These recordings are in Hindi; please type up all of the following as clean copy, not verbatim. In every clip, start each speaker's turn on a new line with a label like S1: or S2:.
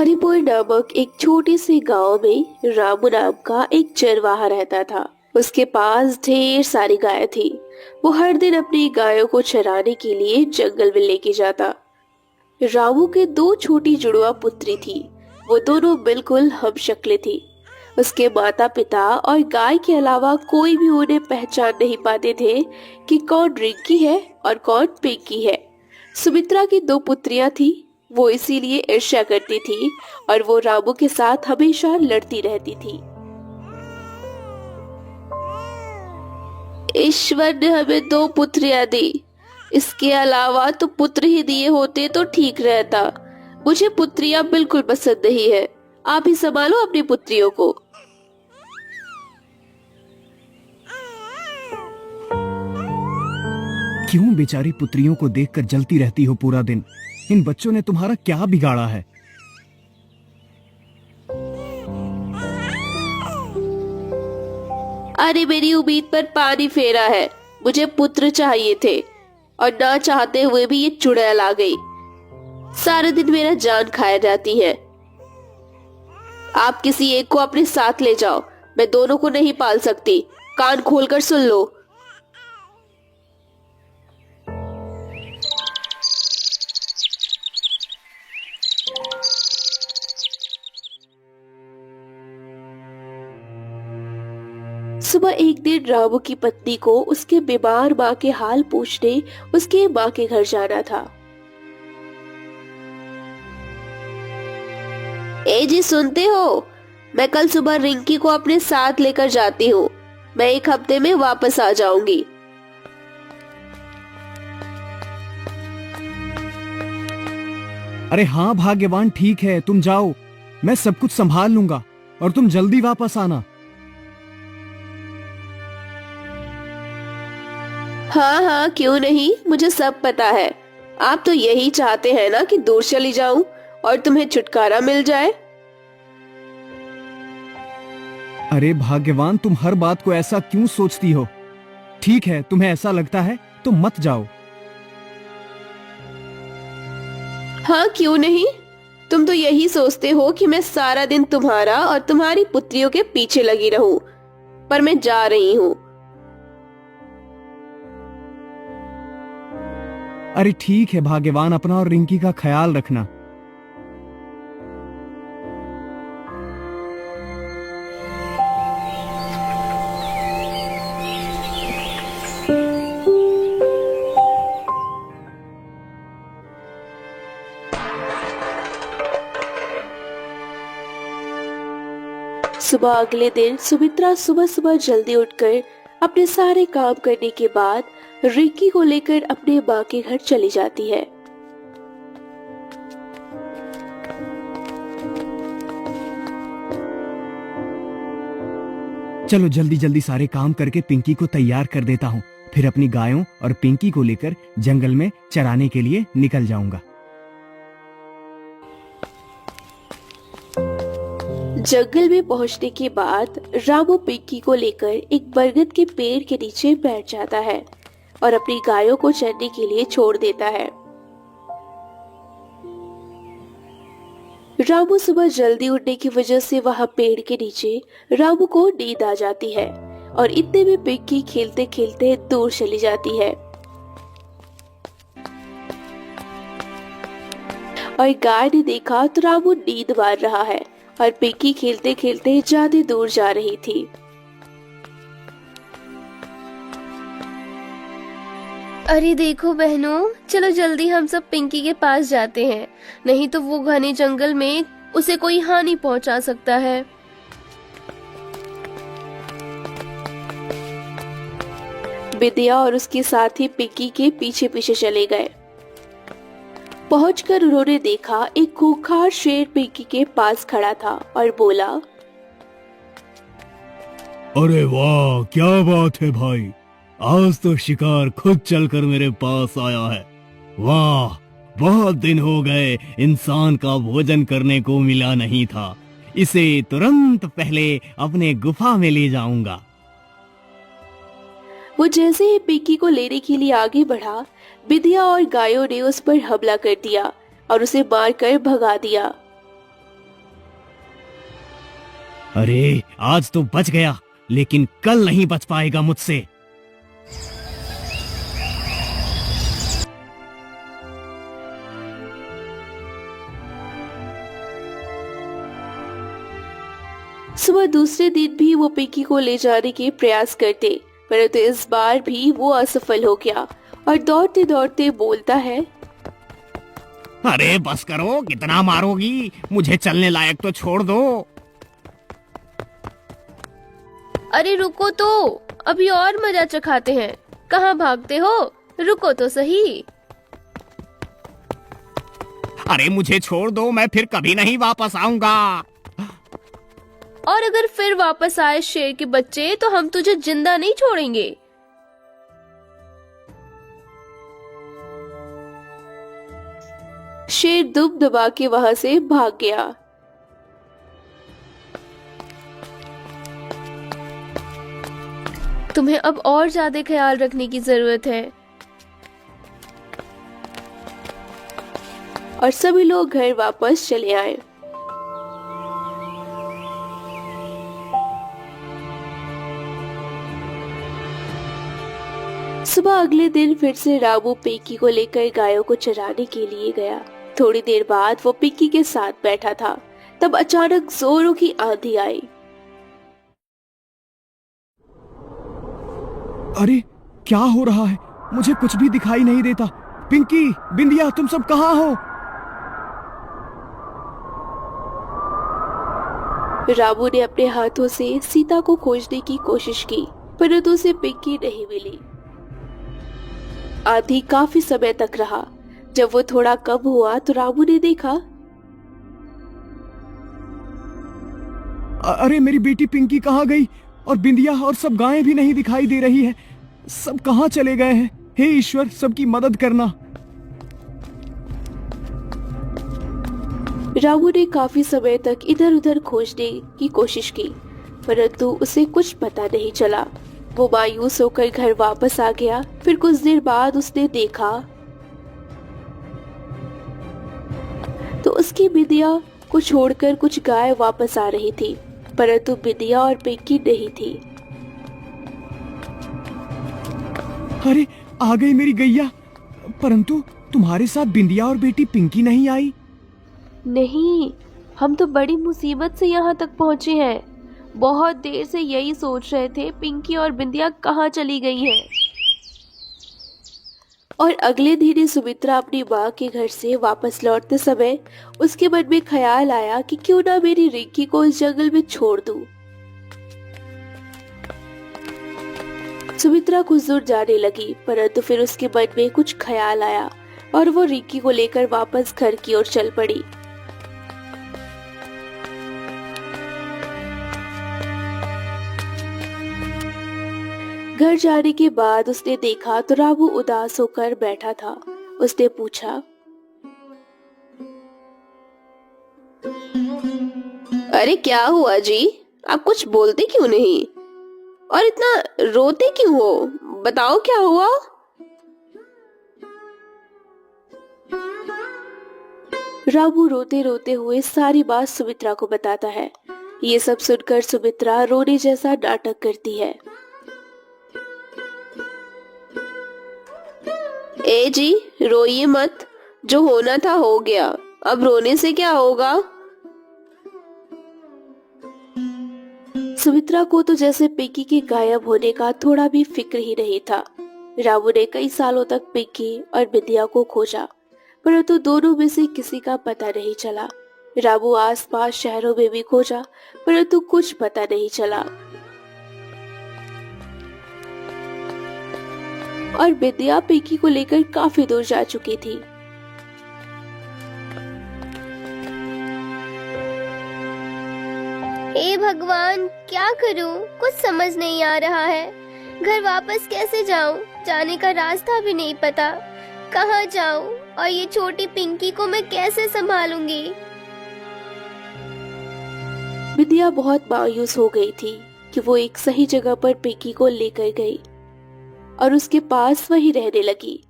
S1: हरिपुर नामक एक छोटे से गांव में रामू नाम का एक चरवाहा रहता था। उसके पास ढेर सारी गायें थी। वो हर दिन अपनी गायों को चराने के लिए जंगल में लेके जाता। रामू के दो छोटी जुड़वा पुत्री थी। वो दोनों बिल्कुल हमशक्लें थी। उसके माता पिता और गाय के अलावा कोई भी उन्हें पहचान नहीं पाते थे कि कौन रिंकी है और कौन पिंकी है। सुमित्रा की दो पुत्रियां थी। वो इसीलिए ईर्ष्या करती थी और वो रामू के साथ हमेशा लड़ती रहती थी। ईश्वर ने हमें दो पुत्रियां दी, इसके अलावा तो पुत्र ही दिए होते तो ठीक रहता। मुझे पुत्रियां बिल्कुल पसंद नहीं है। आप ही संभालो अपनी पुत्रियों को।
S2: क्यों बेचारी पुत्रियों को देखकर जलती रहती हो पूरा दिन? इन बच्चों ने तुम्हारा क्या बिगाड़ा है?
S1: अरे मेरी उम्मीद पर पानी फेरा है। मुझे पुत्र चाहिए थे और ना चाहते हुए भी ये चुड़ैल आ गई। सारे दिन मेरा जान खाया जाती है। आप किसी एक को अपने साथ ले जाओ। मैं दोनों को नहीं पाल सकती। कान खोलकर सुन लो। सुबह एक दिन रामू की पत्नी को उसके बीमार माँ के हाल पूछने उसके माँ के घर जाना था। ए जी, सुनते हो? मैं कल सुबह रिंकी को अपने साथ लेकर जाती हूँ। मैं एक हफ्ते में वापस आ जाऊंगी।
S2: अरे हाँ भाग्यवान, ठीक है, तुम जाओ। मैं सब कुछ संभाल लूंगा और तुम जल्दी वापस आना।
S1: हाँ हाँ, क्यों नहीं, मुझे सब पता है। आप तो यही चाहते हैं ना कि दूर चली जाऊं और तुम्हें छुटकारा मिल जाए।
S2: अरे भाग्यवान, तुम हर बात को ऐसा क्यों सोचती हो? ठीक है, तुम्हें ऐसा लगता है तो मत जाओ।
S1: हाँ, क्यों नहीं। तुम तो यही सोचते हो कि मैं सारा दिन तुम्हारा और तुम्हारी पुत्रियों के पीछे लगी रहूं, पर मैं जा रही हूँ।
S2: अरे ठीक है भाग्यवान, अपना और रिंकी का ख्याल रखना।
S1: सुबह अगले दिन सुमित्रा सुबह सुबह जल्दी उठकर अपने सारे काम करने के बाद रिंकी को लेकर अपने माँ के घर चली जाती है।
S2: चलो जल्दी जल्दी सारे काम करके पिंकी को तैयार कर देता हूँ। फिर अपनी गायों और पिंकी को लेकर जंगल में चराने के लिए निकल जाऊंगा।
S1: जंगल में पहुंचने के बाद रामू पिंकी को लेकर एक बरगद के पेड़ के नीचे बैठ जाता है और अपनी गायों को चरने के लिए छोड़ देता है। रामू सुबह जल्दी उठने की वजह से वहां पेड़ के नीचे रामू को नींद आ जाती है और इतने में पिंकी खेलते खेलते दूर चली जाती है और गाय ने देखा तो रामू नींद मार रहा है और पिंकी खेलते खेलते ज्यादा दूर जा रही थी।
S3: अरे देखो बहनों, चलो जल्दी हम सब पिंकी के पास जाते हैं, नहीं तो वो घने जंगल में उसे कोई हानि पहुंचा सकता है।
S1: विद्या और उसके साथी पिंकी के पीछे पीछे चले गए। पहुंचकर उन्होंने देखा एक खूंखार शेर पिंकी के पास खड़ा था और बोला,
S4: अरे वाह, क्या बात है भाई, आज तो शिकार खुद चलकर मेरे पास आया है। वाह, बहुत दिन हो गए इंसान का भोजन करने को मिला नहीं था। इसे तुरंत पहले अपने गुफा में ले जाऊंगा।
S1: वो जैसे ही पिंकी को लेने के लिए आगे बढ़ा, विद्या और गायों ने उस पर हमला कर दिया और उसे मारकर भगा दिया।
S2: अरे आज तो बच गया, लेकिन कल नहीं बच पाएगा मुझसे।
S1: सुबह दूसरे दिन भी वो पिंकी को ले जाने के प्रयास करते, परंतु इस बार भी वो असफल हो गया और दौड़ते दौड़ते बोलता है,
S2: अरे बस करो, कितना मारोगी, मुझे चलने लायक तो छोड़ दो।
S3: अरे रुको तो, अभी और मजा चखाते हैं। कहाँ भागते हो, रुको तो सही।
S2: अरे मुझे छोड़ दो, मैं फिर कभी नहीं वापस आऊंगा।
S3: और अगर फिर वापस आए शेर के बच्चे तो हम तुझे जिंदा नहीं छोड़ेंगे।
S1: शेर दुम दबा के वहां से भाग गया।
S3: तुम्हें अब और ज्यादा ख्याल रखने की जरूरत है।
S1: और सभी लोग घर वापस चले आए। सुबह अगले दिन फिर से रामू पिंकी को लेकर गायों को चराने के लिए गया। थोड़ी देर बाद वो पिंकी के साथ बैठा था, तब अचानक जोरों की आंधी आई।
S2: अरे क्या हो रहा है, मुझे कुछ भी दिखाई नहीं देता। पिंकी, बिंदिया, तुम सब कहाँ हो?
S1: रामू ने अपने हाथों से सीता को खोजने की कोशिश की, परंतु उसे पिंकी नहीं मिली। आंधी काफी समय तक रहा। जब वो थोड़ा कम हुआ तो रामू ने देखा,
S2: अरे मेरी बेटी पिंकी कहाँ गई? और बिंदिया और सब गायें भी नहीं दिखाई दे रही है। सब कहाँ चले गए हैं? हे ईश्वर, सबकी मदद करना।
S1: रामू ने काफी समय तक इधर उधर खोजने की कोशिश की, परंतु उसे कुछ पता नहीं चला। वो मायूस होकर घर वापस आ गया। फिर कुछ देर बाद उसने देखा तो उसकी बिंदिया को छोड़कर कुछ गाय वापस आ रही थी, परंतु बिंदिया और पिंकी नहीं थी।
S2: अरे आ गई मेरी गैया, परंतु तुम्हारे साथ बिंदिया और बेटी पिंकी नहीं आई।
S3: नहीं, हम तो बड़ी मुसीबत से यहाँ तक पहुँचे हैं। बहुत देर से यही सोच रहे थे पिंकी और बिंदिया कहाँ चली गई हैं।
S1: और अगले दिन ही सुमित्रा अपनी माँ के घर से वापस लौटते समय उसके मन में ख्याल आया कि क्यों ना मेरी रिंकी को इस जंगल में छोड़ दूं। सुमित्रा कुछ दूर जाने लगी, परंतु फिर उसके मन में कुछ ख्याल आया और वो रिंकी को लेकर वापस घर की ओर चल पड़ी। घर जाने के बाद उसने देखा तो रामू उदास होकर बैठा था। उसने पूछा, अरे क्या हुआ जी, आप कुछ बोलते क्यों नहीं और इतना रोते क्यों हो? बताओ क्या हुआ? रामू रोते रोते हुए सारी बात सुमित्रा को बताता है। ये सब सुनकर सुमित्रा रोने जैसा नाटक करती है। ए जी, रोइए मत, जो होना था हो गया, अब रोने से क्या होगा? सुमित्रा को तो जैसे पिंकी के गायब होने का थोड़ा भी फिक्र ही नहीं था। रामू ने कई सालों तक पिंकी और बिंदिया को खोजा, परंतु दोनों में से किसी का पता नहीं चला। रामू आसपास शहरों में भी खोजा, परंतु कुछ पता नहीं चला। और बिंदिया पिंकी को लेकर काफी दूर जा चुकी थी।
S3: हे भगवान, क्या करूं? कुछ समझ नहीं आ रहा है। घर वापस कैसे जाऊं? जाने का रास्ता भी नहीं पता। कहाँ जाऊं? और ये छोटी पिंकी को मैं कैसे संभालूंगी?
S1: बिंदिया बहुत मायूस हो गई थी कि वो एक सही जगह पर पिंकी को लेकर गई और उसके पास वही रहने लगी।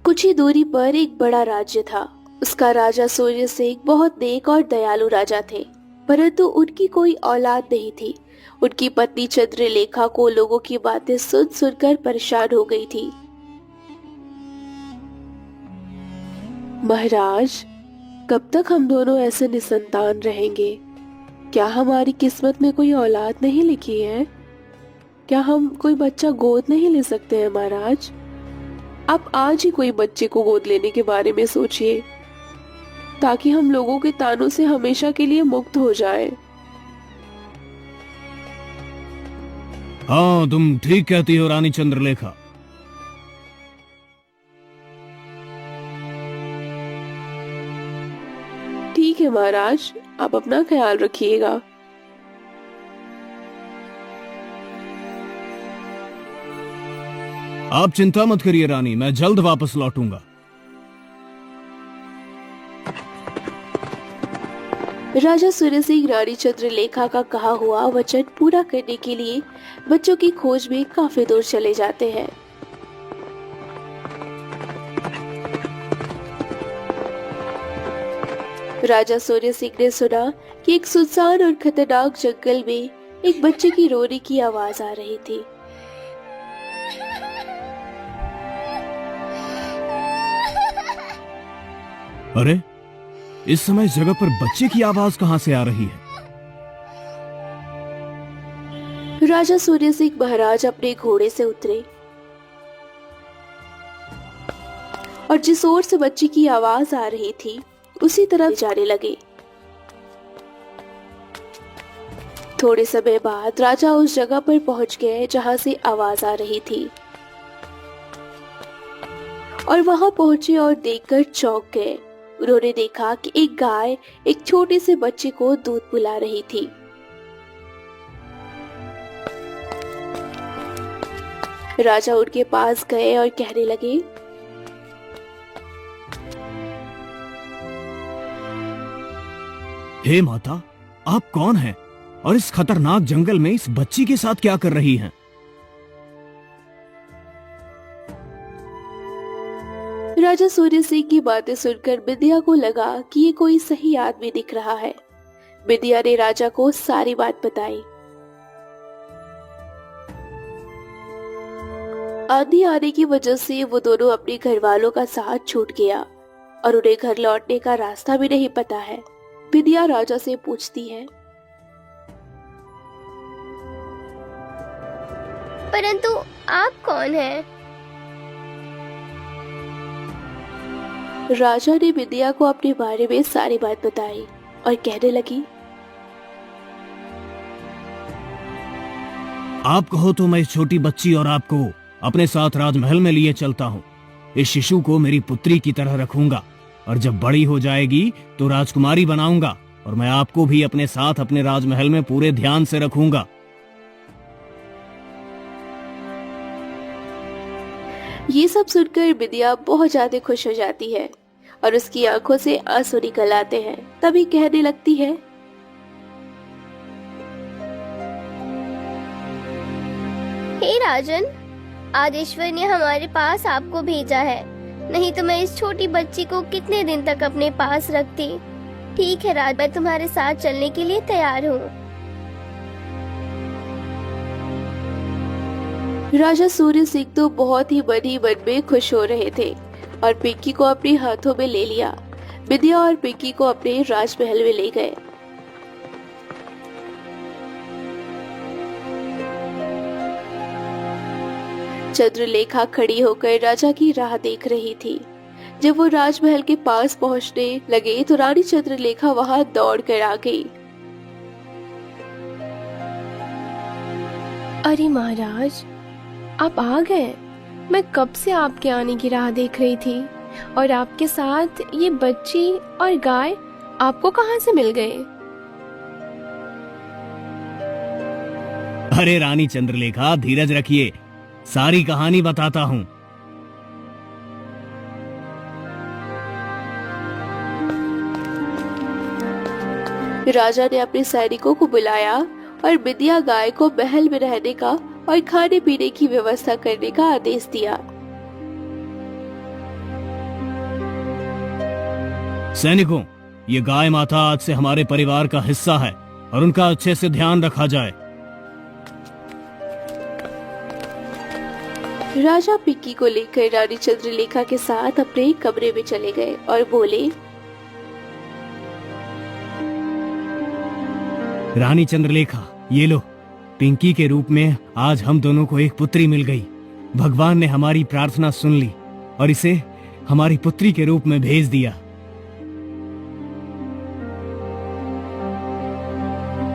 S1: कुछ ही दूरी पर एक बड़ा राज्य था। उसका राजा सूर्य सिंह बहुत नेक और दयालु राजा थे। परंतु उनकी कोई औलाद नहीं थी। उनकी पत्नी चंद्रलेखा को लोगों की बातें सुन सुनकर परेशान हो गई थी। महाराज, कब तक हम दोनों ऐसे निसंतान रहेंगे? क्या हमारी किस्मत में कोई औलाद नहीं लिखी है? क्या हम कोई बच्चा गोद नहीं ले सकते हैं महाराज? आप आज ही कोई बच्चे को गोद लेने के बारे में सोचिए, ताकि हम लोगों के तानों से हमेशा के लिए मुक्त हो जाएं।
S4: हाँ, तुम ठीक कहती हो रानी चंद्रलेखा।
S1: ठीक है महाराज, आप अपना ख्याल रखिएगा।
S4: आप चिंता मत करिए रानी, मैं जल्द वापस लौटूंगा।
S1: राजा सूर्य सिंह रानी चंद्रलेखा का कहा हुआ वचन पूरा करने के लिए बच्चों की खोज में काफी दूर चले जाते हैं। राजा सूर्य सिंह ने सुना कि एक सुनसान और खतरनाक जंगल में एक बच्चे की रोने की आवाज आ रही थी।
S4: अरे, इस समय इस जगह पर बच्चे की आवाज कहां से आ रही है?
S1: राजा सूर्य सिंह महाराज अपने घोड़े से उतरे और जिस ओर से बच्चे की आवाज आ रही थी उसी तरफ जाने लगे। थोड़े समय बाद राजा उस जगह पर पहुंच गए जहां से आवाज आ रही थी और वहां पहुंचे और देखकर चौंक गए। उन्होंने देखा कि एक गाय एक छोटे से बच्चे को दूध पिला रही थी। राजा उनके पास गए और कहने लगे,
S4: हे माता, आप कौन हैं और इस खतरनाक जंगल में इस बच्ची के साथ क्या कर रही हैं?
S1: राजा सूर्य सिंह की बातें सुनकर विद्या को लगा कि ये कोई सही आदमी दिख रहा है। विद्या ने राजा को सारी बात बताई। आंधी आने की वजह से वो दोनों अपने घर वालों का साथ छूट गया और उन्हें घर लौटने का रास्ता भी नहीं पता है। विद्या राजा से पूछती है,
S3: परंतु आप कौन हैं?
S1: राजा ने विद्या को अपने बारे में सारी बात बताई और कहने लगी,
S4: आप कहो तो मैं इस छोटी बच्ची और आपको अपने साथ राजमहल में लिए चलता हूँ। इस शिशु को मेरी पुत्री की तरह रखूंगा और जब बड़ी हो जाएगी तो राजकुमारी बनाऊंगा और मैं आपको भी अपने साथ अपने राजमहल में पूरे ध्यान से रखूंगा।
S1: ये सब सुनकर विद्या बहुत ज्यादा खुश हो जाती है और उसकी आंखों से आंसू निकल आते हैं। तभी कहने लगती है,
S3: हे राजन, आज ईश्वर ने हमारे पास आपको भेजा है, नहीं तो मैं इस छोटी बच्ची को कितने दिन तक अपने पास रखती। ठीक है राज, मैं तुम्हारे साथ चलने के लिए तैयार हूँ।
S1: राजा सूर्य सिंह तो बहुत ही मन ही मन में खुश हो रहे थे और पिंकी को अपने हाथों में ले लिया। विद्या और पिंकी को अपने राजमहल में ले गए। चंद्रलेखा खड़ी होकर राजा की राह देख रही थी। जब वो राजमहल के पास पहुंचने लगे तो रानी चंद्रलेखा वहां दौड़ कर आ गई।
S5: अरे महाराज, आप आ गए। मैं कब से आपके आने की राह देख रही थी और आपके साथ ये बच्ची और गाय आपको कहां से मिल गए?
S4: अरे रानी चंद्रलेखा, धीरज रखिए, सारी कहानी बताता हूँ।
S1: राजा ने अपने सैनिकों को बुलाया और विद्या गाय को महल में रहने का और खाने पीने की व्यवस्था करने का आदेश दिया।
S4: सैनिकों, ये गाय माता आज से हमारे परिवार का हिस्सा है और उनका अच्छे से ध्यान रखा जाए।
S1: राजा पिंकी को लेकर रानी चंद्रलेखा के साथ अपने कमरे में चले गए और बोले,
S2: रानी चंद्रलेखा, ये लो, पिंकी के रूप में आज हम दोनों को एक पुत्री मिल गई। भगवान ने हमारी प्रार्थना सुन ली और इसे हमारी पुत्री के रूप में भेज दिया।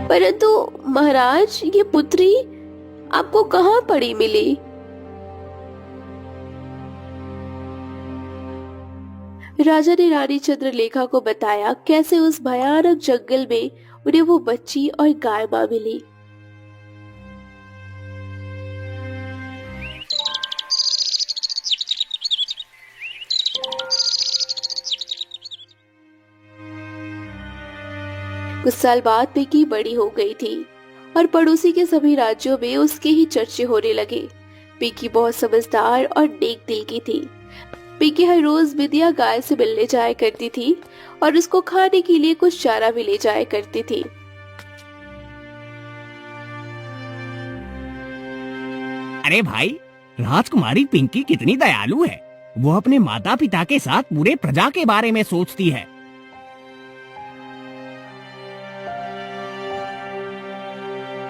S1: परंतु महाराज, ये पुत्री आपको कहाँ पड़ी मिली? राजा ने रानी चंद्रलेखा को बताया कैसे उस भयानक जंगल में उन्हें वो बच्ची और गाय मां मिली। कुछ साल बाद पिंकी बड़ी हो गई थी और पड़ोसी के सभी राज्यों में उसके ही चर्चे होने लगे। पिंकी बहुत समझदार और नेक दिल की थी। पिंकी हर रोज बिटिया गाय से मिलने जाया करती थी और उसको खाने के लिए कुछ चारा भी ले जाया करती थी।
S2: अरे भाई, राजकुमारी पिंकी कितनी दयालु है। वो अपने माता पिता के साथ पूरे प्रजा के बारे में सोचती है।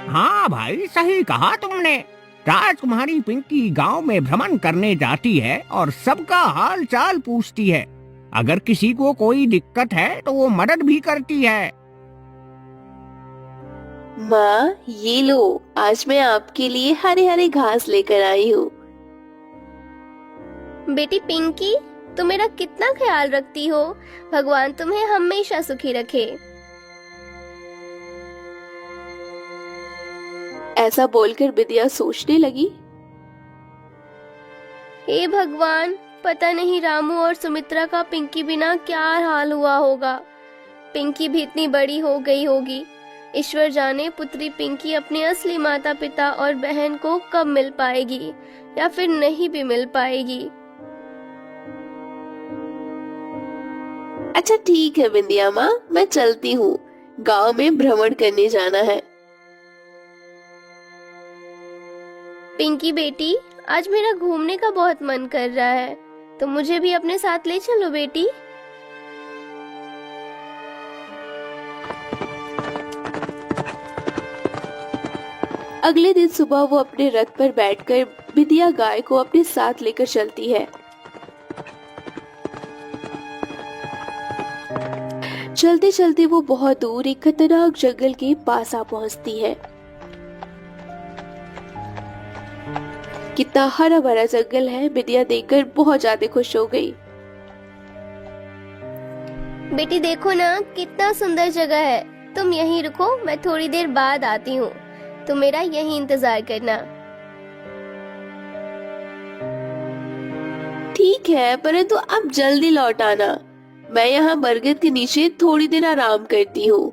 S2: हाँ भाई, सही कहा तुमने। राजकुमारी पिंकी गांव में भ्रमण करने जाती है और सबका हाल चाल पूछती है। अगर किसी को कोई दिक्कत है तो वो मदद भी करती है।
S1: माँ, ये लो, आज मैं आपके लिए हरे हरे घास लेकर आई हूँ।
S3: बेटी पिंकी, तुम मेरा कितना ख्याल रखती हो। भगवान तुम्हें हमेशा सुखी रखे।
S1: ऐसा बोलकर बिटिया सोचने लगी,
S3: हे भगवान, पता नहीं रामू और सुमित्रा का पिंकी बिना क्या हाल हुआ होगा। पिंकी भी इतनी बड़ी हो गई होगी। ईश्वर जाने पुत्री पिंकी अपने असली माता पिता और बहन को कब मिल पाएगी या फिर नहीं भी मिल पाएगी।
S1: अच्छा ठीक है बिंदिया माँ, मैं चलती हूँ। गांव में भ्रमण करने जाना है।
S3: पिंकी बेटी, आज मेरा घूमने का बहुत मन कर रहा है, तो मुझे भी अपने साथ ले चलो बेटी।
S1: अगले दिन सुबह वो अपने रथ पर बैठकर बिटिया गाय को अपने साथ लेकर चलती है। चलते चलते वो बहुत दूर एक खतरनाक जंगल के पास आ पहुंचती है। कितना हरा भरा जंगल है, बिटिया देखकर बहुत ज्यादा खुश हो गई।
S3: बेटी देखो ना, कितना सुंदर जगह है। तुम यहीं रुको, मैं थोड़ी देर बाद आती हूँ। तुम मेरा यहीं इंतजार करना।
S1: ठीक है, परंतु अब जल्दी लौट आना। मैं यहाँ बरगद के नीचे थोड़ी देर आराम करती हूँ।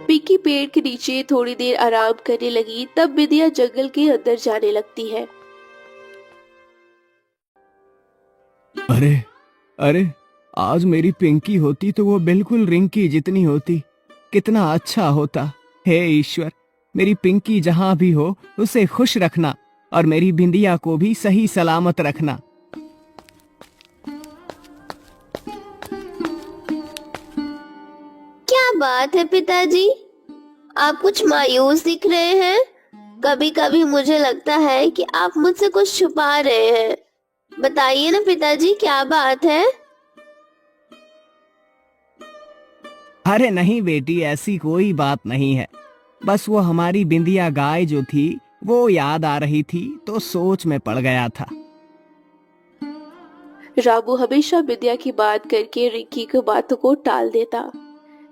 S1: पिंकी पेड़ के नीचे थोड़ी देर आराम करने लगी, तब बिटिया जंगल के अंदर जाने लगती है।
S2: अरे अरे, आज मेरी पिंकी होती तो वो बिल्कुल रिंकी जितनी होती। कितना अच्छा होता। हे ईश्वर, मेरी पिंकी जहाँ भी हो उसे खुश रखना और मेरी बिंदिया को भी सही सलामत रखना।
S3: क्या बात है पिताजी, आप कुछ मायूस दिख रहे हैं। कभी कभी मुझे लगता है कि आप मुझसे कुछ छुपा रहे हैं। बताइए ना पिताजी, क्या बात है।
S2: अरे नहीं बेटी, ऐसी कोई बात नहीं है। बस वो हमारी बिंदिया गाय जो थी वो याद आ रही थी तो सोच में पड़ गया था।
S1: रामू हमेशा बिटिया की बात करके रिंकी की बातों को टाल देता।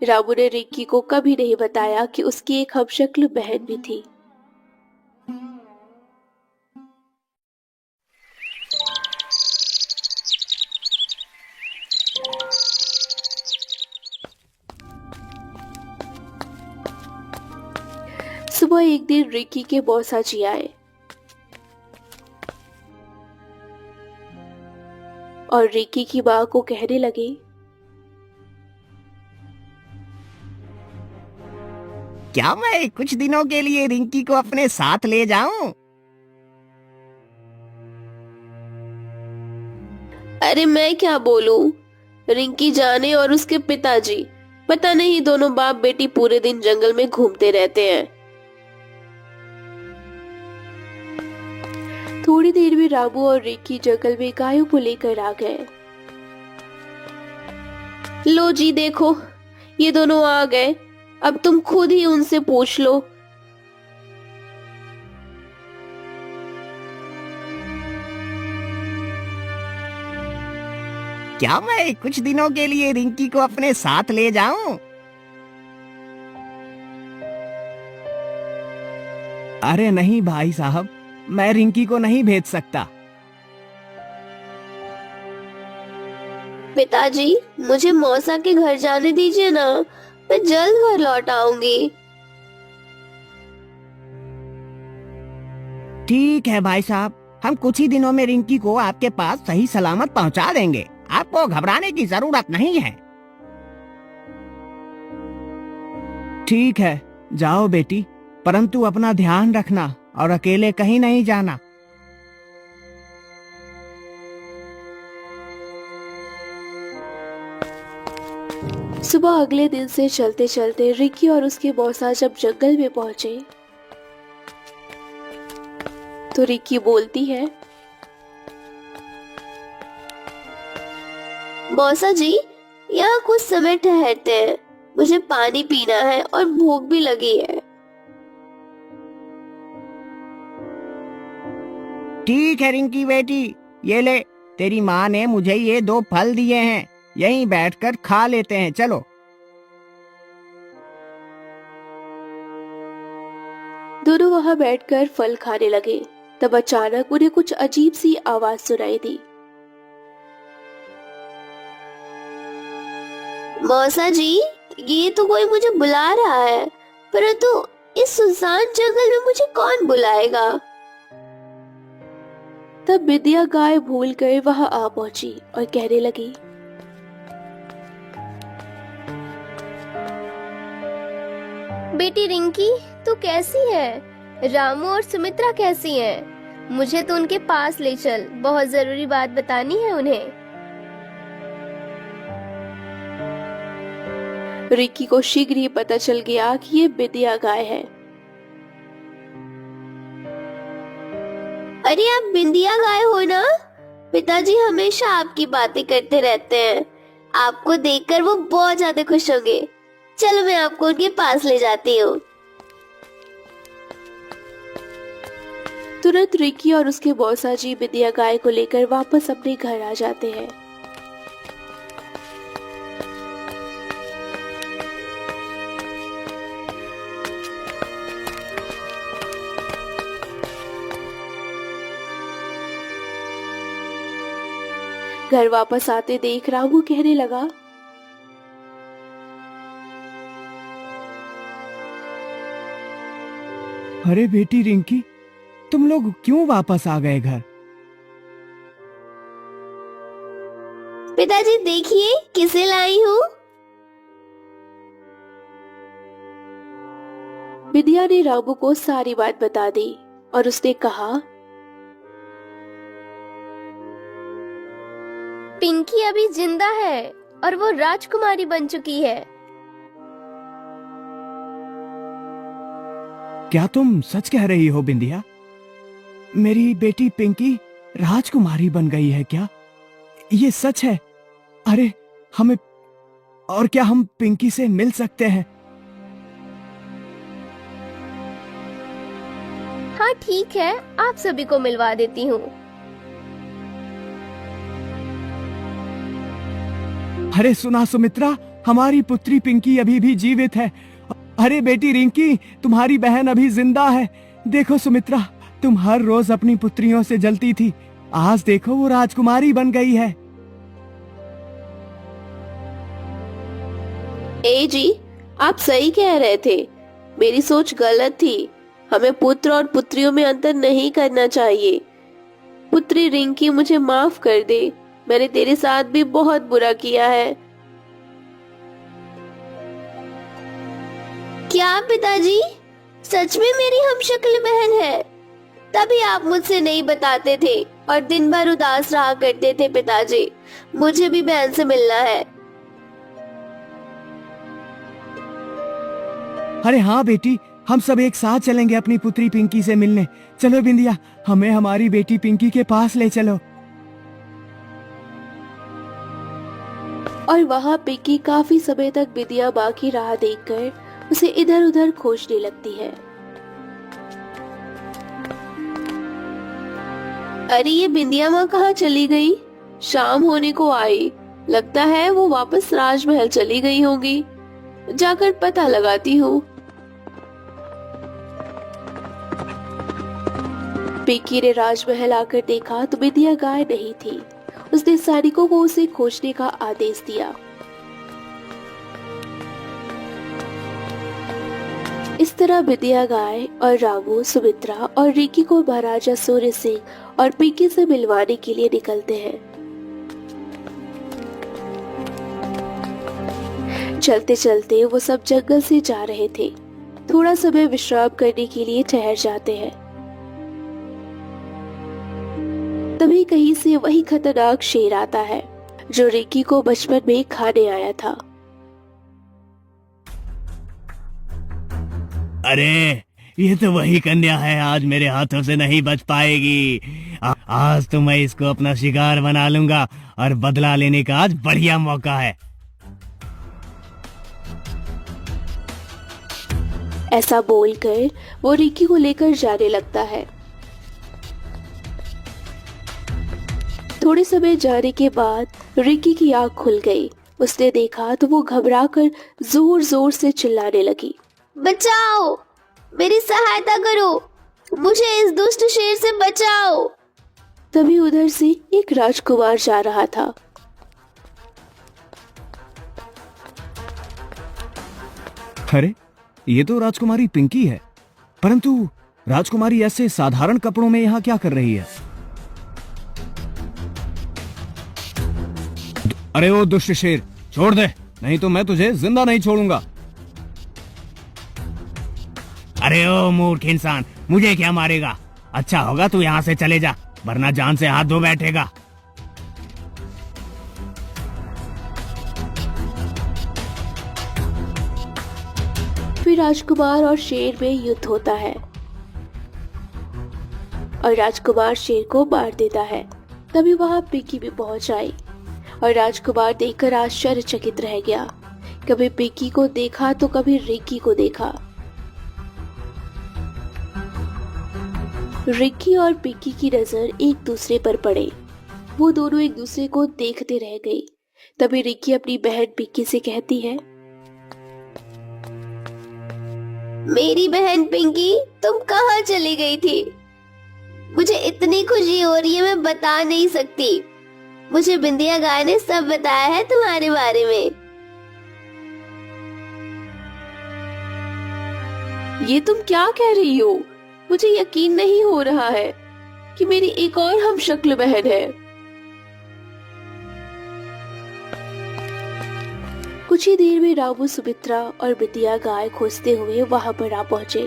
S1: रामू ने रिंकी को कभी नहीं बताया कि उसकी एक हमशक्ल बहन भी थी। सुबह एक दिन रिंकी के मौसा जी आए और रिकी की माँ को कहने लगे,
S2: क्या मैं कुछ दिनों के लिए रिंकी को अपने साथ ले जाऊं?
S1: अरे मैं क्या बोलूं, रिंकी जाने और उसके पिताजी, पता नहीं दोनों बाप बेटी पूरे दिन जंगल में घूमते रहते हैं। थोड़ी देर में रामू और रिकी जंगल में गायों को लेकर आ गए। लो जी देखो, ये दोनों आ गए, अब तुम खुद ही उनसे पूछ लो।
S2: क्या मैं कुछ दिनों के लिए रिंकी को अपने साथ ले जाऊं? अरे नहीं भाई साहब, मैं रिंकी को नहीं भेज सकता।
S1: पिताजी, मुझे मौसा के घर जाने दीजिए ना, मैं जल्द घर लौट आऊंगी।
S2: ठीक है भाई साहब, हम कुछ ही दिनों में रिंकी को आपके पास सही सलामत पहुंचा देंगे, आपको घबराने की जरूरत नहीं है। ठीक है, जाओ बेटी, परंतु अपना ध्यान रखना और अकेले कहीं नहीं जाना।
S1: सुबह अगले दिन से चलते चलते रिकी और उसके मौसा जब जंगल में पहुंचे तो रिकी बोलती है, मौसा जी, यहाँ कुछ समय ठहरते हैं, मुझे पानी पीना है और भूख भी लगी है।
S2: ठीक है रिंकी बेटी, ये ले, तेरी माँ ने मुझे ये 2 फल दिए हैं, यहीं बैठकर खा लेते हैं, चलो।
S1: दोनों वहां बैठकर फल खाने लगे। तब अचानक उन्हें कुछ अजीब सी आवाज सुनाई दी। मौसा जी, ये तो कोई मुझे बुला रहा है, परंतु इस सुनसान जंगल में मुझे कौन बुलाएगा। तब विद्या गाय भूल कर वहां आ पहुंची और कहने लगी,
S3: बेटी रिंकी, तू कैसी है? रामू और सुमित्रा कैसी हैं? मुझे तो उनके पास ले चल, बहुत जरूरी बात बतानी है उन्हें।
S1: रिकी को शीघ्र ही पता चल गया कि ये विद्या गाय है। अरे आप बिंदिया गाय हो ना? पिताजी हमेशा आपकी बातें करते रहते हैं, आपको देखकर वो बहुत ज्यादा खुश होंगे। चलो मैं आपको उनके पास ले जाती हूँ। तुरंत रिकी और उसके मौसा जी विद्या गाय को लेकर वापस अपने घर आ जाते हैं। घर वापस आते देख रामू कहने लगा,
S2: अरे बेटी रिंकी, तुम लोग क्यों वापस आ गए घर?
S1: पिताजी देखिए किसे लाई हूँ। विद्या ने रामू को सारी बात बता दी और उसने कहा,
S3: पिंकी अभी जिंदा है और वो राजकुमारी बन चुकी है।
S2: क्या तुम सच कह रही हो बिंदिया? मेरी बेटी पिंकी राजकुमारी बन गई है क्या? ये सच है? अरे हमें, और क्या हम पिंकी से मिल सकते हैं?
S3: हाँ ठीक है, आप सभी को मिलवा देती हूँ।
S2: अरे सुना सुमित्रा, हमारी पुत्री पिंकी अभी भी जीवित है। अरे बेटी रिंकी, तुम्हारी बहन अभी जिंदा है। देखो सुमित्रा, तुम हर रोज अपनी पुत्रियों से जलती थी, आज देखो वो राजकुमारी बन गई है।
S1: ए जी, आप सही कह रहे थे, मेरी सोच गलत थी। हमें पुत्र और पुत्रियों में अंतर नहीं करना चाहिए। पुत्री रिंकी मुझे माफ कर दे, मैंने तेरे साथ भी बहुत बुरा किया है।
S3: क्या पिताजी, सच में मेरी हमशक्ल बहन है? तभी आप मुझसे नहीं बताते थे और दिन भर उदास रहा करते थे। पिताजी, मुझे भी बहन से मिलना है।
S2: अरे हाँ बेटी, हम सब एक साथ चलेंगे अपनी पुत्री पिंकी से मिलने। चलो बिंदिया, हमें हमारी बेटी पिंकी के पास ले चलो।
S1: और वहाँ पिंकी काफी समय तक बिंदिया माँ की राह देखकर उसे इधर उधर खोजने लगती है। अरे ये बिंदिया माँ कहाँ चली गई? शाम होने को आई, लगता है वो वापस राजमहल चली गई होगी। जाकर पता लगाती हूँ। पिंकी ने राजमहल आकर देखा तो बिंदिया गाय नहीं थी। उसने सैनिकों को उसे खोजने का आदेश दिया। इस तरह बिंदिया गाय और रामू, सुमित्रा और रिकी को महाराजा सूर्य सिंह और पिंकी से मिलवाने के लिए निकलते हैं। चलते चलते वो सब जंगल से जा रहे थे। थोड़ा समय विश्राम करने के लिए ठहर जाते हैं। तभी कहीं से वही खतरनाक शेर आता है जो रिकी को बचपन में खाने आया था।
S4: अरे ये तो वही कन्या है, आज मेरे हाथों से नहीं बच पाएगी। आज तो मैं इसको अपना शिकार बना लूंगा और बदला लेने का आज बढ़िया मौका है।
S1: ऐसा बोलकर वो रिकी को लेकर जाने लगता है। थोड़े समय जाने के बाद रिकी की आंख खुल गई। उसने देखा तो वो घबराकर जोर जोर से चिल्लाने लगी।
S3: बचाओ, मेरी सहायता करो, मुझे इस दुष्ट शेर से बचाओ।
S1: तभी उधर से एक राजकुमार जा रहा था।
S2: अरे ये तो राजकुमारी पिंकी है, परंतु राजकुमारी ऐसे साधारण कपड़ों में यहाँ क्या कर रही है? अरे ओ दुष्ट शेर, छोड़ दे, नहीं तो मैं तुझे जिंदा नहीं छोड़ूंगा।
S4: अरे ओ मूर्ख इंसान, मुझे क्या मारेगा? अच्छा होगा तू यहाँ से चले जा, वरना जान से हाथ धो बैठेगा।
S1: फिर राजकुमार और शेर में युद्ध होता है और राजकुमार शेर को मार देता है। तभी वहां पिंकी भी पहुंच आई और राजकुमार देखकर आश्चर्यचकित रह गया। कभी पिंकी को देखा तो कभी रिकी को देखा। रिकी और पिंकी की नजर एक दूसरे पर पड़े। वो दोनों एक दूसरे को देखते रह गई। तभी रिकी अपनी बहन पिंकी से कहती है,
S3: मेरी बहन पिंकी, तुम कहाँ चली गई थी? मुझे इतनी खुशी हो रही है, मैं बता नहीं सकती। मुझे बिंदिया गाय ने सब बताया है तुम्हारे बारे में।
S1: ये तुम क्या कह रही हो? मुझे यकीन नहीं हो रहा है कि मेरी एक और हमशक्ल बहन है। कुछ ही देर में रामू, सुमित्रा और बिंदिया गाय खोजते हुए वहां पर आ पहुंचे।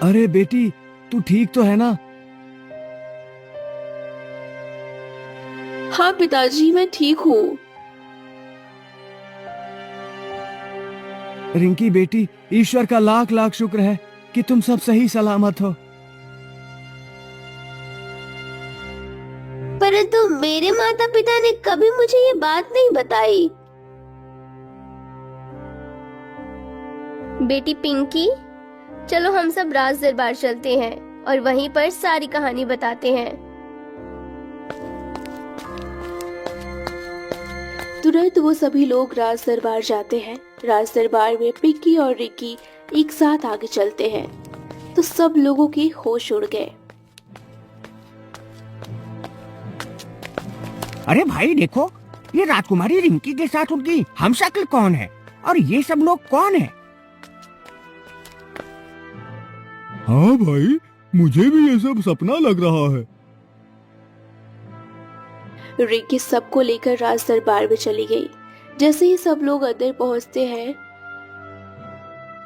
S2: अरे बेटी, तू ठीक तो है ना?
S1: हाँ पिताजी, मैं ठीक हूँ।
S2: रिंकी बेटी, ईश्वर का लाख लाख शुक्र है कि तुम सब सही सलामत हो।
S3: परंतु मेरे माता पिता ने कभी मुझे ये बात नहीं बताई। बेटी पिंकी, चलो हम सब राज दरबार चलते हैं और वहीं पर सारी कहानी बताते हैं।
S1: तुरंत वो सभी लोग राज दरबार जाते हैं। राज दरबार में पिंकी और रिकी एक साथ आगे चलते हैं तो सब लोगों के होश उड़ गए।
S6: अरे भाई देखो, ये राजकुमारी रिंकी के साथ उनकी हमशक्ल कौन है और ये सब लोग कौन है?
S4: हाँ भाई, मुझे भी ये सब सपना लग रहा है।
S1: रिंकी सबको लेकर राज दरबार में चली गई। जैसे ही सब लोग अंदर पहुंचते हैं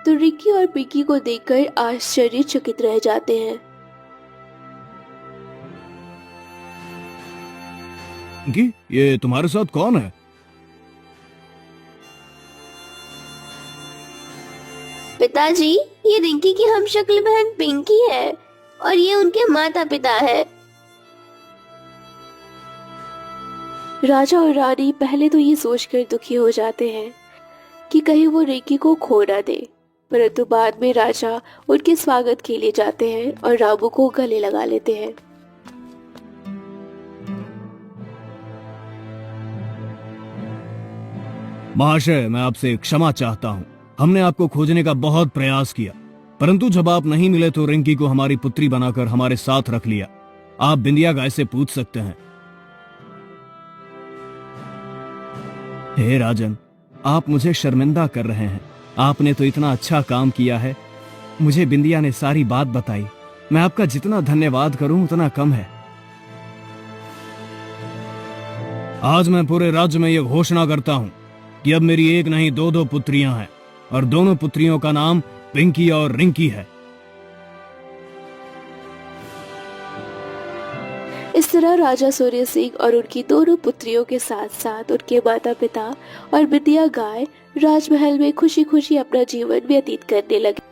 S1: तो रिंकी और पिंकी को देखकर आश्चर्यचकित रह जाते हैं।
S4: पिंकी, ये तुम्हारे साथ कौन है?
S3: पिताजी, ये रिंकी की हमशक्ल बहन पिंकी है और ये उनके माता पिता है।
S1: राजा और रानी पहले तो ये सोचकर दुखी हो जाते हैं कि कहीं वो रिंकी को खो ना दे, परंतु बाद में राजा उनके स्वागत के लिए जाते हैं और रामू को गले लगा लेते हैं।
S4: महाशय, मैं आपसे क्षमा चाहता हूँ। हमने आपको खोजने का बहुत प्रयास किया, परंतु जब आप नहीं मिले तो रिंकी को हमारी पुत्री बनाकर हमारे साथ रख लिया। आप बिंदिया गाय से पूछ सकते हैं। हे राजन, आप मुझे शर्मिंदा कर रहे हैं। आपने तो इतना अच्छा काम किया है। मुझे बिंदिया ने सारी बात बताई। मैं आपका जितना धन्यवाद करूं उतना कम है। आज मैं पूरे राज्य में यह घोषणा करता हूं कि अब मेरी एक नहीं दो पुत्रियां हैं और दोनों पुत्रियों का नाम पिंकी और रिंकी है।
S1: इस तरह राजा सूर्य सिंह और उनकी दोनों पुत्रियों के साथ साथ उनके माता पिता और बिंदिया गाय राजमहल में खुशी खुशी अपना जीवन व्यतीत करने लगे।